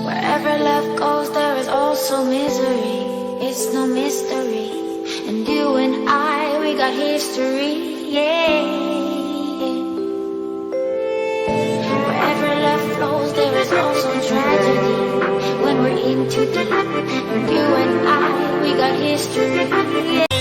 Wherever love goes, there is also misery. It's no mystery. And you and I, we got history, yeah. Wherever love flows, there is also tragedy. When we're in too deep, and you and I, we got history, yeah.